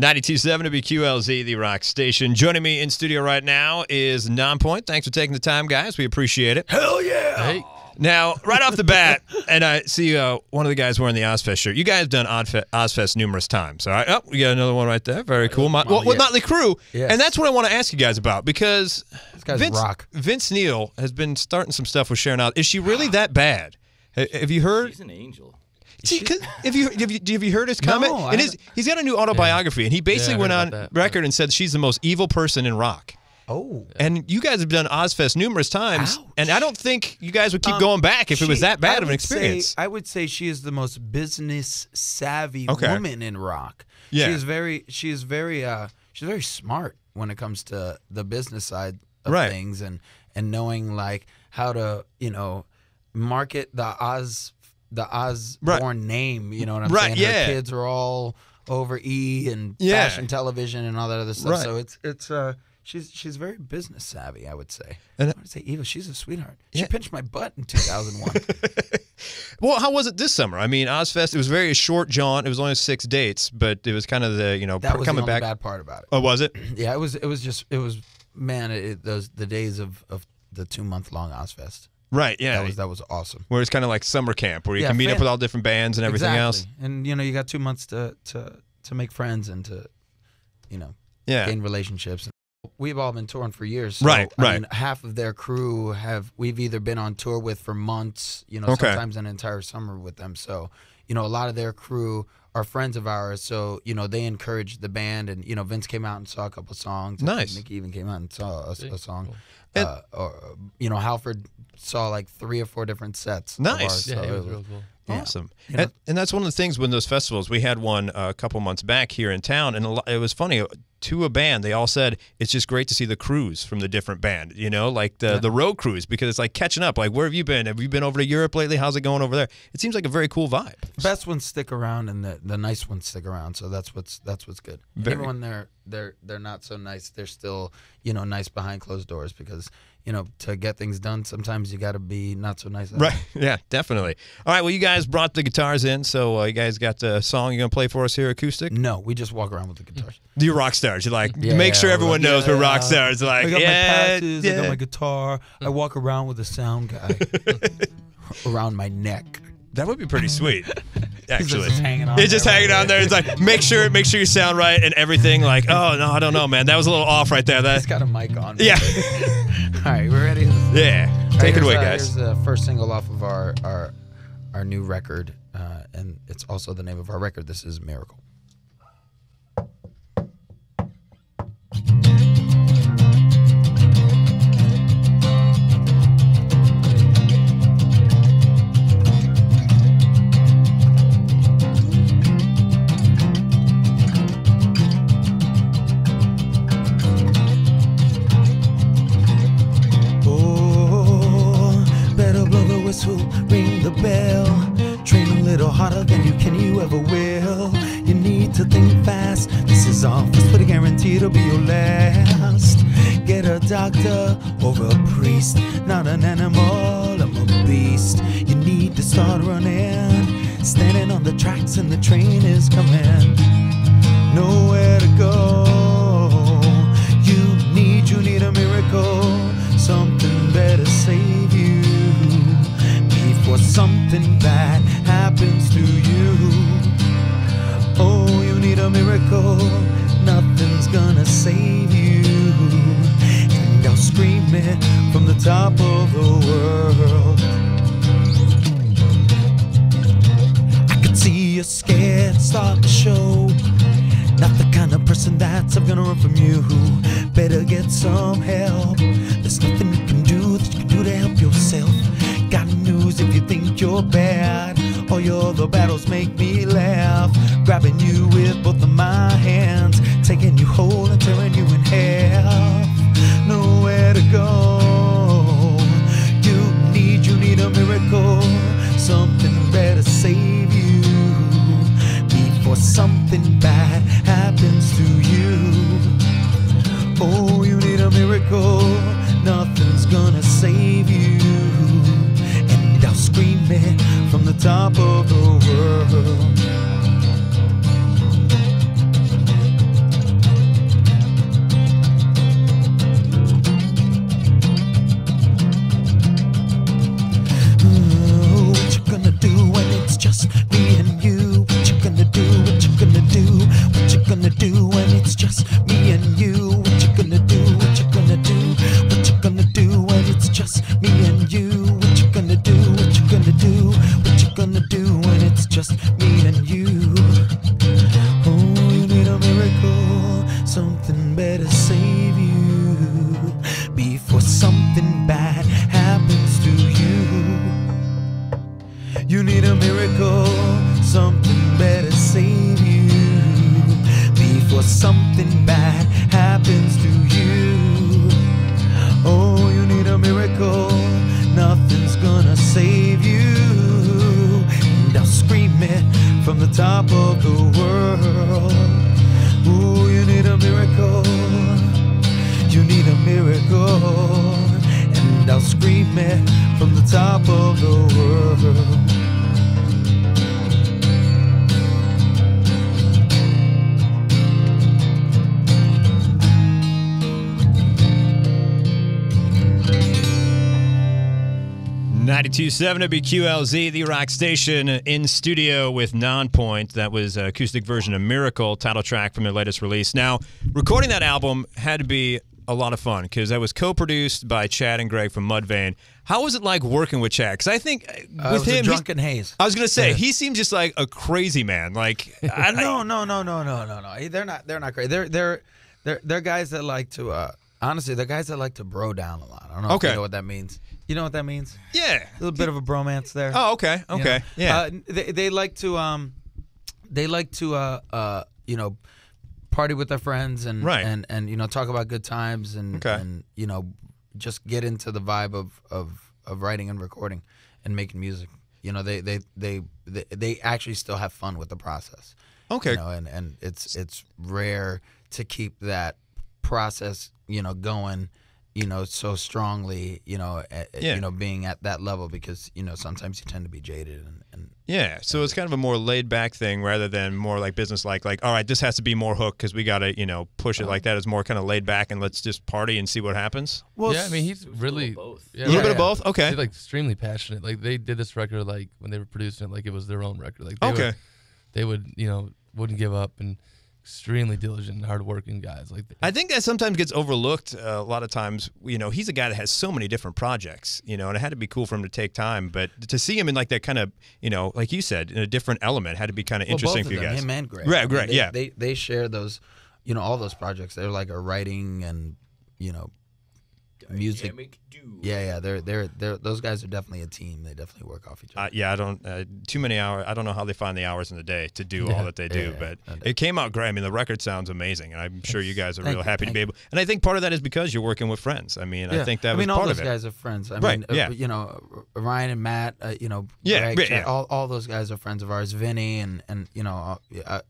92.7 WQLZ, the rock station. Joining me in studio right now is Nonpoint. Thanks for taking the time, guys. We appreciate it. Hell yeah! Hey. Now, right off the bat, and I see one of the guys wearing the Ozzfest shirt. You guys have done Ozzfest numerous times. All right. Oh, we got another one right there. Very cool. With Motley Crue. Yes. And that's what I want to ask you guys about, because this guy's rock. Vince Neil has been starting some stuff with Sharon Osbourne. Is she really that bad? Have you heard? She's an angel. See, have you heard his comment? No, he's got a new autobiography, and he basically went on record and said she's the most evil person in rock. Oh. And you guys have done Ozzfest numerous times, Ouch. and I don't think you guys would keep going back if it was that bad of an experience. I would say she is the most business savvy woman in rock. Yeah. She's very smart when it comes to the business side of things and knowing like how to, market the Osbourne name, you know what I'm saying? Her kids are all over E and fashion television and all that other stuff. So it's she's very business savvy, I would say. And I would say Eva, she's a sweetheart. She pinched my butt in 2001. Well, how was it this summer? I mean, Ozzfest, it was very short jaunt. It was only 6 dates, but it was kind of the, that was coming the only back. bad part about it. Oh, was it? Yeah, it was the days of the 2-month-long Ozzfest. Right, yeah. That was awesome. Where it's kind of like summer camp, where you can meet up with all different bands and everything else. And you got 2 months to make friends and to gain relationships. We've all been touring for years. So, I mean, half of their crew we've either been on tour with for months, sometimes an entire summer with them. So, a lot of their crew are friends of ours. So, they encouraged the band, and Vince came out and saw a couple songs. Nice. Mickey even came out and saw a song. Cool. Halford saw like 3 or 4 different sets. Nice. Of ours, it was real cool. Awesome. And that's one of the things when those festivals, we had one a couple months back here in town, and it was funny. To a band, they all said it's just great to see the crews from the different band, like the road crews, because it's like catching up. Like, where have you been? Have you been over to Europe lately? How's it going over there? It seems like a very cool vibe. The best ones stick around, and the nice ones stick around. So that's what's good. Even when they're not so nice, they're still nice behind closed doors, because to get things done, sometimes you got to be not so nice. Right. Yeah, definitely. All right. Well, you guys brought the guitars in, so you guys got the song you're gonna play for us here, acoustic? No, we just walk around with the guitars. You're rock stars. You're like, make sure everyone knows we're rock stars. Like, I got my patches, I got my guitar. I walk around with a sound guy around my neck. That would be pretty sweet, actually. Just hanging on. It's just hanging on there. It's like, make sure you sound right and everything. Like, oh no, I don't know, man. That was a little off right there. He's got a mic on. Yeah. All right, we're ready. Yeah. Take it away, guys. Here's the first single off of our new record, and it's also the name of our record. This is Miracle. Ring the bell. Train a little harder than you ever will. You need to think fast. This is our first, but I guarantee it'll be your last. Get a doctor or a priest. Not an animal, I'm a beast. You need to start running. Standing on the tracks and the train is coming. Nowhere to go. You need a miracle. Something better save you before something bad happens to you. Oh, you need a miracle. Nothing's gonna save you. And I'll scream it from the top of the world. I could see you're scared, start to show. Not the kind of person that's ever gonna run from you. Better get some help. There's nothing you can do to help yourself. Got news if you think you're bad. All your other battles make me laugh. Grabbing you with both of my hands, taking you whole and tearing you in half. Nowhere to go. You need a miracle. Something better save you before something bad happens to you. Oh, you need a miracle. Nothing's gonna save you. And I'll scream it from the top of the world. do when it's just me and you? What you gonna do? What you gonna do? What you gonna do when it's just me and you? What you gonna do? What you gonna do? What you gonna do when it's just me and you? Oh, you need a miracle, something better save you before something bad happens to you. You need a miracle, something better save you before something bad happens to you. Oh, you need a miracle, nothing's gonna save you. And I'll scream it from the top of the world. Ooh, you need a miracle, you need a miracle. And I'll scream it from the top of the world. 92.7 WQLZ, the rock station, in studio with Nonpoint. That was an acoustic version of Miracle, title track from their latest release. Now, recording that album had to be a lot of fun because that was co-produced by Chad and Greg from Mudvayne. How was it like working with Chad? Because I think with him, drunken haze. I was gonna say he seems just like a crazy man. Like no. They're not crazy. They're guys that like to honestly, they're guys that like to bro down a lot. I don't know if you know what that means. You know what that means? Yeah, a little bit of a bromance there. Oh, okay, yeah. They like to you know, party with their friends and and you know, talk about good times and you know, just get into the vibe of writing and recording and making music. You know, they actually still have fun with the process. Okay. You know, and it's rare to keep that process, you know, going, you know, so strongly, you know, you know, being at that level, because, you know, sometimes you tend to be jaded and yeah. So it's kind of a more laid back thing rather than more like business like, all right, this has to be more hook because we got to, you know, push it like that. It's more kind of laid back and let's just party and see what happens. Well, yeah, I mean, he's really both. Yeah, a little bit of both. Okay. He's like extremely passionate. Like they did this record like when they were producing it like it was their own record. Like they would, you know, wouldn't give up, and extremely diligent and hardworking guys. Like I think that sometimes gets overlooked a lot of times. You know, he's a guy that has so many different projects, you know, and it had to be cool for him to take time. But to see him in like that kind of, you know, like you said, in a different element had to be kind of interesting for you guys. Him and Greg. Right, I mean, right, yeah. They share those, you know, all those projects. They're like a writing and, you know, music. Yeah. They're those guys are definitely a team. They definitely work off each other. Yeah, I don't too many hours. I don't know how they find the hours in the day to do all that they do, but it came out great. I mean, the record sounds amazing, and I'm sure you guys are real happy to be able. And I think part of that is because you're working with friends. I mean, I think that was part of it. all those guys are friends. I mean, you know, Ryan and Matt, you know, Greg, Chad, all those guys are friends of ours. Vinny and you know,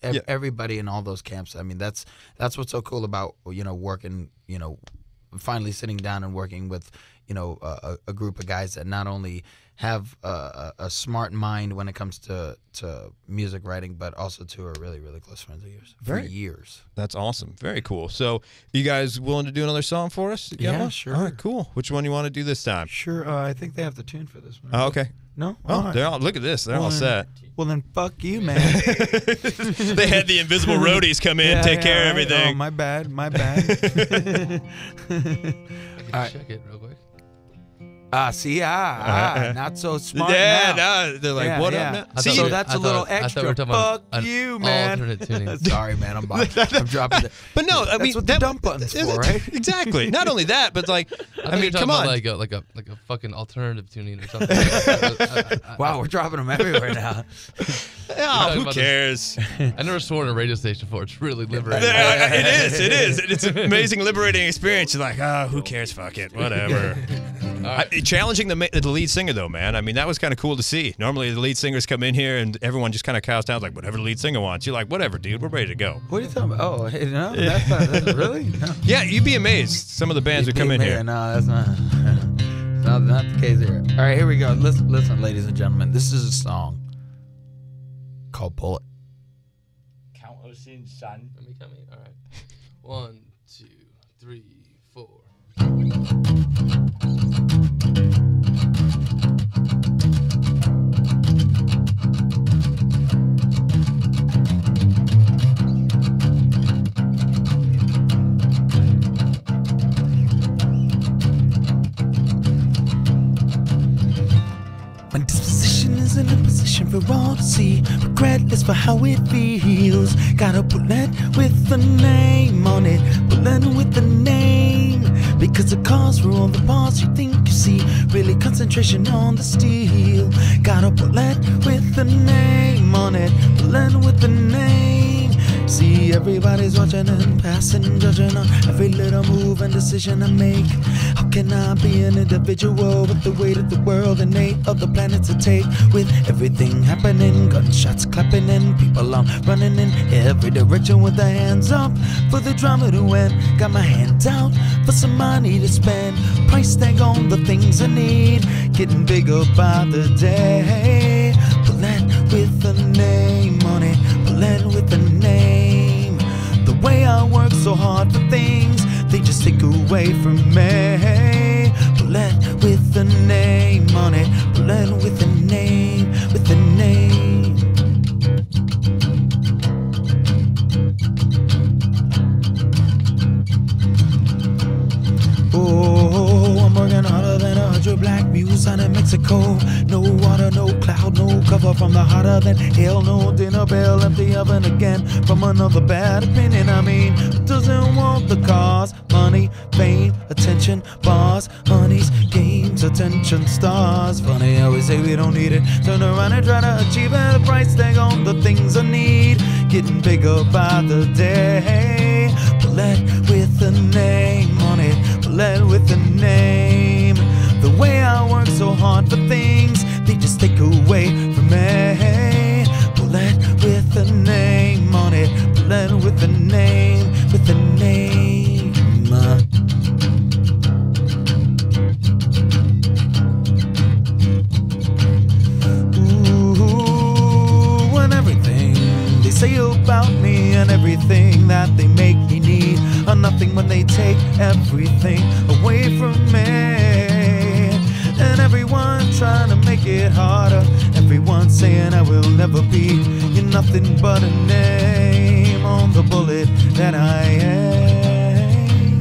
everybody in all those camps. I mean, that's what's so cool about, you know, working, you know, finally sitting down and working with, you know, a group of guys that not only have a smart mind when it comes to music writing, but also to are really, really close friends of yours for years. That's awesome. Very cool. So you guys willing to do another song for us? Yeah, sure. All right, cool. Which one do you want to do this time? Sure. I think they have the tune for this one. Oh, okay. No? Oh, they're all, look at this. They're all set. Well, then fuck you, man. They had the invisible roadies come in, take care of everything. Oh, my bad. All right. Check it real quick. Not so smart. No, they're like, what up now? See, so that's a little extra. Fuck you, man. Sorry, man. I'm dropping it. But no, I mean, that's what the dump button's for, right? Exactly. Not only that, but like, I mean, come on. Like a fucking alternative tuning or something. Wow, we're dropping them everywhere now. Oh, who cares? I never swore in a radio station before. It's really liberating. It is. It's an amazing, liberating experience. You're like, oh, who cares? Fuck it. Whatever. Challenging the lead singer, though, man. I mean, that was kind of cool to see. Normally, the lead singers come in here and everyone just kind of cows down, like, whatever the lead singer wants. You're like, whatever, dude. We're ready to go. What are you talking about? Oh, hey, no? That's really? No. Yeah, you'd be amazed. Some of the bands who come in here. No, that's not the case here. All right, here we go. Listen, ladies and gentlemen. This is a song called Pull It. Count us in, son. Let me come in. All right. 1, 2, 3, 4. to see. Regretless for how it feels. Got a bullet with a name on it. Bullet with a name. Because the cars for all the bars you think you see. Really concentration on the steel. Got a bullet with a name on it. Bullet with a name. See, everybody's watching and passing, judging on every little move and decision I make. How can I be an individual with the weight of the world and 8 other planets to take? With everything happening, gunshots clapping and people on running in every direction with their hands up for the drama to end. Got my hand out for some money to spend. Price tag on the things I need. Getting bigger by the day. Bullet with a name on it. Bullet with a name. The way I work so hard for things, they just take away from me. Bullet with a name on it. Bullet with a name, with a name. Oh, I'm working harder than 100 black mules out in Mexico. No water, no cloud, no cover from the hotter than hell. No dinner bell, empty oven again from another bad opinion. I mean, who doesn't want the cars, money, fame, attention, bars, honeys, games, attention, stars? Funny how we say we don't need it. Turn around and try to achieve it. The price tag on the things I need. Getting bigger by the day. Bullet with a name on it. Bullet with a name. The way I work so hard for things, they just take away from me. Bullet with a name on it. Bullet with a name, with a name. Ooh, and everything they say about me and everything that they make me need are nothing when they take everything away from me. And everyone trying to make it harder. Everyone saying I will never be. You're nothing but a name on the bullet that I am.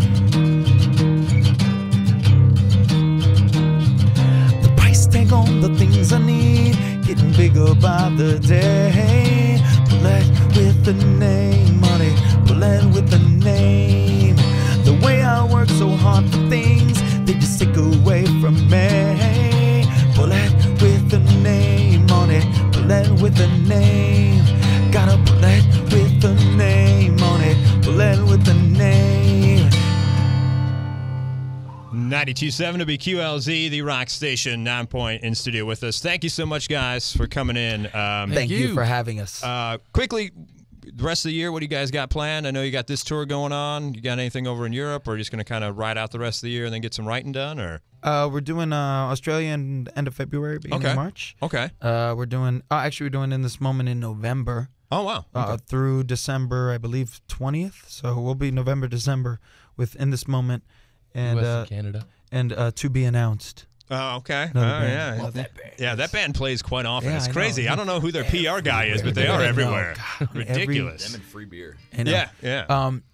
The price tag on the things I need. Getting bigger by the day. Bullet with a name on it. Bullet with a name. The way I work so hard for things, they just take away from me. Bullet with a name on it. Bullet with a name. Got a bullet with a name on it. Bullet with a name. 92.7 WQLZ, the rock station, Nonpoint in studio with us. Thank you so much, guys, for coming in. Thank you for having us. Quickly, the rest of the year, what do you guys got planned? I know you got this tour going on. You got anything over in Europe, or are you just going to kind of ride out the rest of the year and then get some writing done? Or we're doing Australia in end of February, beginning of March. Okay. We're doing we're doing in this moment in November. Oh wow. Okay. Through December, I believe 20th. So we'll be November, December with in this moment, and US and Canada, and to be announced. Oh, okay. Yeah. Love that band. Yeah, that band plays quite often. Yeah, it's I crazy. know. I don't know who their PR guy is, but they are everywhere. God, Ridiculous. Them and free beer. Yeah.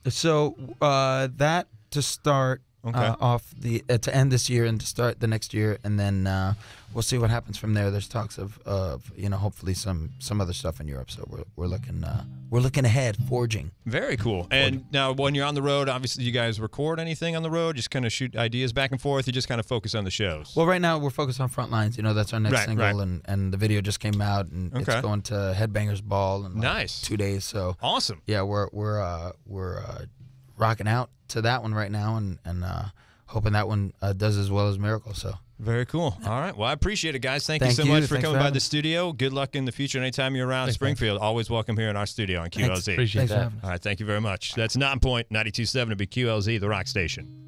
So that to start off the to end this year and to start the next year, and then we'll see what happens from there. There's talks of hopefully some other stuff in Europe. So we're looking ahead, forging. Very cool. And now, when you're on the road, obviously, you guys record anything on the road? Just kind of shoot ideas back and forth? You just kind of focus on the shows? Well, right now we're focused on Front Lines. That's our next single, and the video just came out, and it's going to Headbangers Ball in nice 2 days. So awesome. Yeah, we're rocking out to that one right now, and hoping that one does as well as Miracle. So very cool. All right. Well, I appreciate it, guys. Thank you so much for coming by the studio. Good luck in the future. Anytime you're around Springfield, always welcome here in our studio on QLZ. Appreciate that. All right. Thank you very much. That's Nonpoint 92.7 to be QLZ, the rock station.